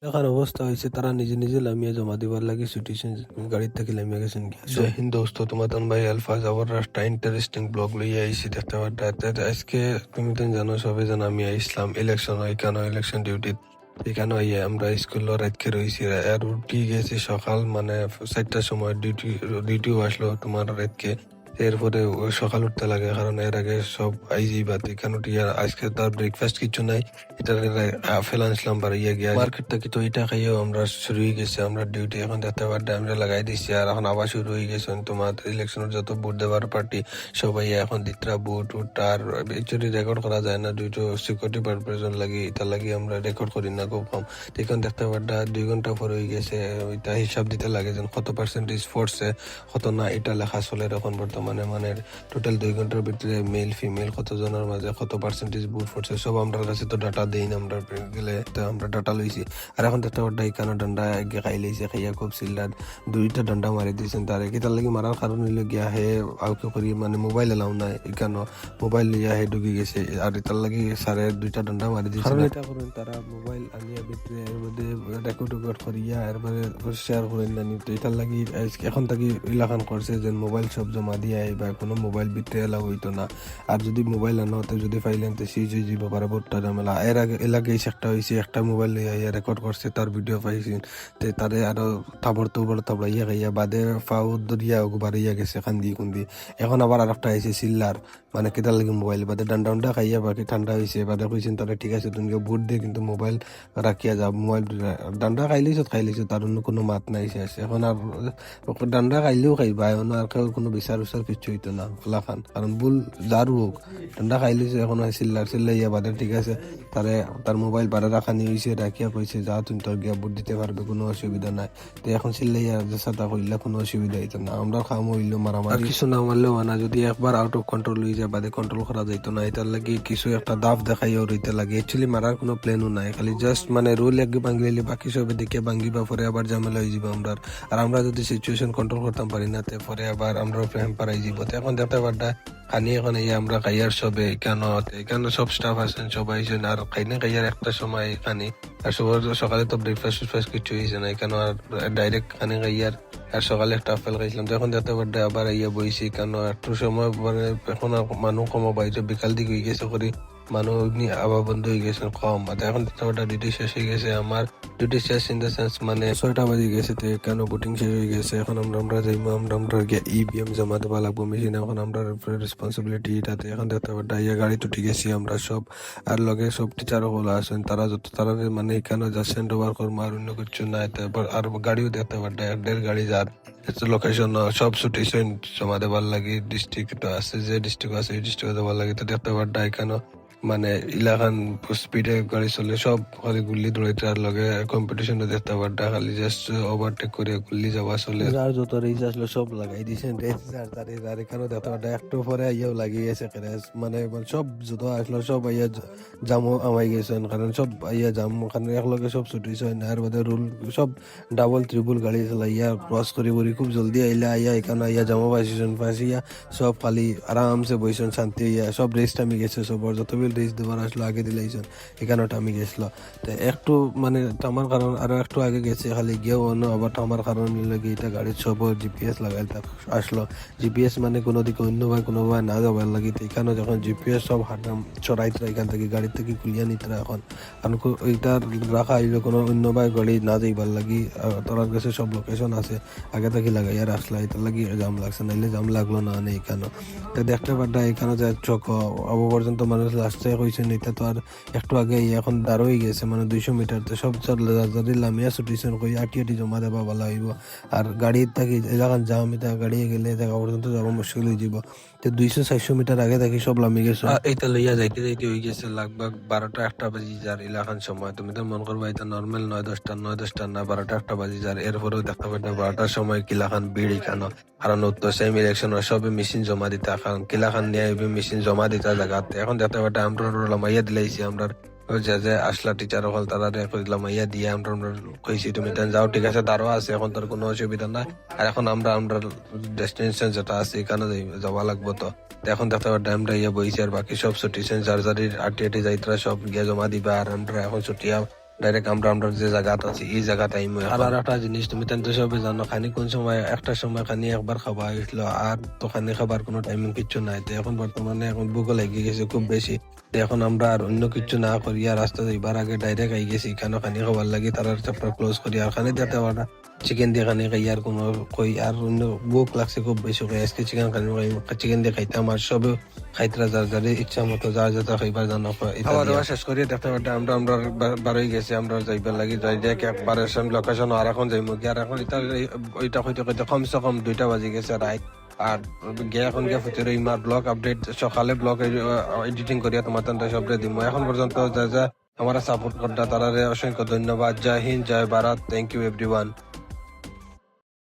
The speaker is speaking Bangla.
দেখার অবস্থা হয়েছে তারা নিজে নিজে লামিয়ে জমা দিবার লাগে সিচুয়েশন গাড়ির থেকে লামিয়ে গেছেন গিয়া। জয় হিন্দ দোস্ত, তোমাতন ভাই আলফাজ আবার একটা ইন্টারেস্টিং ব্লগ লইয়া আইছি দেখতে পারতে আজকে। তুমি তো জানো সবে জানো আমি আইসলাম ইলেকশন হয় কেন ইলেকশন ডিউটি এখানে আইয়া আমরা স্কুল রাতকে রয়েছি আর উঠি গেছি সকাল মানে 4টার সময় ডিউটিও আসলো তোমার রাতকে। এরপরে ওই সকাল উঠতে লাগে কারণ এর আগে সব আইজি বাদ এখানে উঠিয়া আজকে তার ব্রেকফাস্ট কিছু নাই। এটা ফেলে আনছিলাম বাড়িয়ে গিয়া মার্কেট থেকে, তো এটা খাইয়েও আমরা শুরু হয়ে গেছে আমরা ডিউটি এখন দেখতে পারতে আমরা লাগাই দিচ্ছি আর এখন আবার শুরু হয়ে গেছে তোমার ইলেকশনের যত ভোট দেওয়ার পার্টি সবাই এখন দিতরা ভোট উঠ আর অ্যাকচুয়ালি রেকর্ড করা যায় না দুইটো সিকিউরিটি পারপারজন লাগি এটা লাগি আমরা রেকর্ড করি না খুব কম। এখন দেখতে পারটা 2 ঘন্টা পরে হয়ে গেছে ওইটা হিসাব দিতে লাগে যেন কত পার্সেন্টেজ ফোর্সে কত না এটা লেখা চলে এখন বর্তমানে মানে টোটাল 2 ঘন্টার ভিতরে মেল ফিমেল কতজনের মাঝে কত পার্সেন্টেজ ভোট পড়ছে সব আমরা কাছে তো ডাটা দেই না আমরা গেলে তো আমরা ডাটা লইছি। আর এখন দেখতে পারটা এখানে ডান্ডা আগে খাই লইছে খাইয়া খুব চিল্লার 2টা ডান্ডা মারি দিয়েছেন তার কি তার লাগি মারার কারণ হইলে গিয়া হে আউকে করি মানে মোবাইল এলাও না এখানে মোবাইল লইয়া হে ঢুকে গেছে আর তার লাগি স্যারে 2টা ডান্ডা মারি দিয়েছে কারণ এটা করেন তারা মোবাইল আনিয়া ভিতরে এর মধ্যে রেকর্ড করিয়া এরপরে শেয়ার করেন না তো এটার লাগি এখন থাকি ইলাকান করছে যে মোবাইল সব জমা দিয়ে বা কোনো মোবাইল ভিতরে এলাও হইতো না। আর যদি মোবাইল আনা হতে যদি ফাইল আনতে সিজ হয়ে যাব পারে ভোটটা ঝামেলা। এর আগে এলাকায় একটা হয়েছে একটা মোবাইল লইয়া রেকর্ড করছে তার ভিডিও পাইছেন তে তারে আরো তাবড় তোবড় তাবড়াইয়া খাইয়া বাদে ফাউ দরিয়া বাড়িয়া গেছে খান্দি খুন্দি। এখন আবার আর একটা আইছে সিল্লার মানে কেটার লাগে মোবাইল বাদে ডান্ডা উন্ডা খাইয়া বাকি ঠান্ডা হয়েছে বাদে কইছেন তারা ঠিক আছে তুমি ভোট দিয়ে কিন্তু মোবাইল রাখিয়া যা মোবাইল ডান্ডা খাইলিছ তার অন্য কোনো মাত নাই শেষ। এখন আর ডান্ডা খাইলেও খাইবা এখন আর কোনো বিচার উচার কিছু হইতো না খোলা খান কারণ ভুল যার হোক ডান্ডা খাইলিছে এখন চিল্লাইয়া বাদে ঠিক আছে তারে তার মোবাইল বাড়া রাখা নিয়ে হয়েছে রাখিয়া কইছে যা তুমি তোর গিয়া ভোট দিতে পারবে কোনো অসুবিধা নাই। তো এখন চিল্লাইয়া সাদা করলে কোনো অসুবিধা হইতো না আমরা খাম হইলো মারামারি কিছু না মারলেও না যদি একবার আউট অফ কন্ট্রোল হয়ে যায় বাদে কন্ট্রোল করা যাইতো না এটার লাগে কিছু একটা দাফ দেখাইও রইতে লাগে অ্যাকচুয়ালি মারার কোনো প্ল্যানও নাই খালি জাস্ট মানে রুল একগে ভাঙিলে বাকি সবে দেখে ভাঙিবা পরে আবার ঝামেলা হয়ে যাবে আমরা। আর আমরা যদি সিচুয়েশন কন্ট্রোল করতাম পারি না তে পরে আবার আমরা প্রেম পারাই যাব। তো এখন দেখতে পারটা খানি এখন এই আমরা খাইয়ার সবে এখানে সব স্টাফ আছেন সবাই আইছেন আর খাইনে খাইয়ার একটা সময় খানি আর সবার সকালে তো ব্রেকফাস্ট কিছু হয়েছে না এখানে আর ডাইরেক্ট খানি খাইয়ার আর সকালে একটা আপেল খাইছিলাম। তো এখন দেখতে পারটা আবার ইয়ে বইছি কেন একটু সময় মানে এখন আর মানুষ কমা বাইরে বিকাল দিকে হয়ে গেছে করি মানুষ এমনি আবার বন্ধ হয়ে গেছে কম। আর এখন দেখতে পারটা ডিউটি শেষ হয়ে গেছে আমার ডিউটি শেষ ইন দ্য সেন্স মানে 6টা বাজে গেছে তো কেন ভোটিং শেষ হয়ে গেছে এখন আমরা যাইবো আমরা গিয়ে ইভিএম জমা দেওয়া লাগবো মেশিন এখন আমরা রেসপন্সিবিলিটি এটাতে এখন দেখতে পারটা ইয়ে গাড়ি তো ঠিক আছে আমরা সব আর লগে সব টিচারও বলা আছেন তারা যত তারা মানে এখানে যাচ্ছেন ওভার করবো আর অন্য কিছু নাই তারপর আর গাড়িও দেখতে পারটা 1.5 গাড়ি যার লোকেশন সব ছুটিছেন জমা দেবার লাগে ডিস্ট্রিক্ট আছে যে ডিস্ট্রিক্ট আছে এই ডিস্ট্রিক্টে দেবার লাগে তো দেখতে পারটা এখানে মানে ইলাকান স্পিডে গাড়ি চলে সব খালি গুল্লি দৌড়াইতে আর লগে কম্পিটিশনে দেখতে পারটা খালি জাস্ট ওভারটেক করে গুল্লি যাওয়া চলে যার যত রেস আসলো সব লাগাই দিয়েছেন রেস আর এখানে দেখতে পারটা একটু পরে আইয়াও লাগিয়ে গেছে রেস মানে সব যত আসলো সব আইয়া জামও আমাই গেছেন কারণ সব আইয়া জাম ওখানে একলগে সব ছুটিছেন আর বাদে রুল সব ডাবল ট্রিপল গাড়ি চালাইয়া ক্রস করে খুব জলদি আইলা আইয়া এখানে আইয়া জামও পাইছিয়া সব খালি আরামসে বইছেন শান্তি হইয়া সব রেস্ট আমি গেছে সবর যত রেস দেওয়ার আসলো আগে দিলাইছেন এখানেও আমি গেছিল তো একটু মানে আমার কারণ আরো একটু আগে গেছে খালি গিয়েও অন্য আবার আমার কারণ লাগে এটা গাড়ির সব জিপিএস লাগাই আসলো জিপিএস মানে কোনো দিকে অন্য ভাই কোনো ভাই না যাবার লাগে তো এখানে যখন জিপিএস সব হাঁটাম চড়াইতরা এখান থেকে গাড়ি থেকে খুলিয়া নিতরা এখন কারণ এইটার রাখা হইলো কোনো অন্য ভাই গাড়ি না যাইবার লাগি তোরার কাছে সব লোকেশন আছে আগে থেকে লাগাইয়া রাখলা এটার লাগি জাম লাগছে নাইলে জাম লাগলো না এখানে। তো দেখতে পারটা এখানে যা চোখ অব পর্যন্ত মানুষ আসতে হয়েছে এটা তো আর একটু আগে এখন দাঁড় হয়ে গেছে মানে 200 মিটার তো সব যদি লামিয়া ছুটিছেন কই আটি জমা দেবা ভালো হইব আর গাড়ির থাকি যখন যাম এটা গাড়ি গেলে জায়গা পর্যন্ত যাবো মুশকিল হয়ে যাব। তো 200-400 মিটার আগে থাকি সব লামি গেছে এটা লইয়া যাইতে হয়ে গেছে লাগভাগ 12টা-1টা বাজি যার এলাকান সময় তুমি তো মন করবা এটা নর্মাল 9-10টা না 12টা-1টা বাজি যার এরপরেও দেখতে পাইটা 12টার সময় কিলাখান ভিড় এখানো কারণ উত্তর সেম ইলেকশন সবে মেশিন জমা দিতে এখন কিলাখান নিয়ে মেশিন জমা দিতে জায়গাতে এখন দেখতে পাইটা আমরা লামাইয়া দিলাইছি আমরা যে আসলা টিচার হল তারা লামাইয়া দিয়ে আমরা কইছি তুমি যাও ঠিক আছে তারও আছে এখন তোর কোনো অসুবিধা নাই। আর এখন আমরা ডেস্টিনেশন যেটা আছে এখানে যাওয়া লাগবো তো এখন দেখতে পারটা আমরা ইয়ে বইছি আর বাকি সব ছুটিছেন যার যারির আটি যাইতরা সব গিয়ে জমা দিবা আর আমরা এখন ছুটিয়া ডাইরেক্ট আমরা যে জায়গাতে আছি এই জায়গাতে আইমু। আর একটা জিনিস তুমি তো সবে জানো, খানি কোন সময় একটা সময় খানি একবার খাওয়া হয়েছিল, আর তো খানি খাবার কোনো টাইমিং কিচ্ছু নাই। তো এখন বর্তমানে এখন ভুকও লেগে গেছে খুব বেশি। তো এখন আমরা আর অন্য কিছু না করিয়া রাস্তা যাইবার আগে ডাইরেক্ট আই গেছি কেন খানি খাবার লাগি, তারা চ্যাপ্টার ক্লোজ করি আর খানি দিতে পারা চিকেন দিয়ে খানি খাই আর কোনো কই আর অন্য বুক লাগছে খুব বেশি কই আজকে চিকেন খানি চিকেন দিয়ে খাইতাম আর সবে খাইতরা যার যার ইচ্ছা মতো যা যা খাইবার জানো খাওয়া দাওয়া শেষ করিয়ে দেখতে পারতাম আমরা বারোই গেছি আমরা যাইবার লাগি যাই দেখ একবারে লোকেশন আর এখন যাইমু কি আর এখন ওইটা হইতে হইতে কমসে কম 2টা বাজে গেছে রাত। আর গিয়ে এখন গিয়ে ফুটের ইমার ব্লগ আপডেট সকালে ব্লগ এডিটিং করিয়া তোমার সবরে দিব। এখন পর্যন্ত যা যা আমার সাপোর্ট করটা তারা অসংখ্য ধন্যবাদ। জয় হিন্দ, জয় ভারত, থ্যাংক ইউ এভরিওয়ান।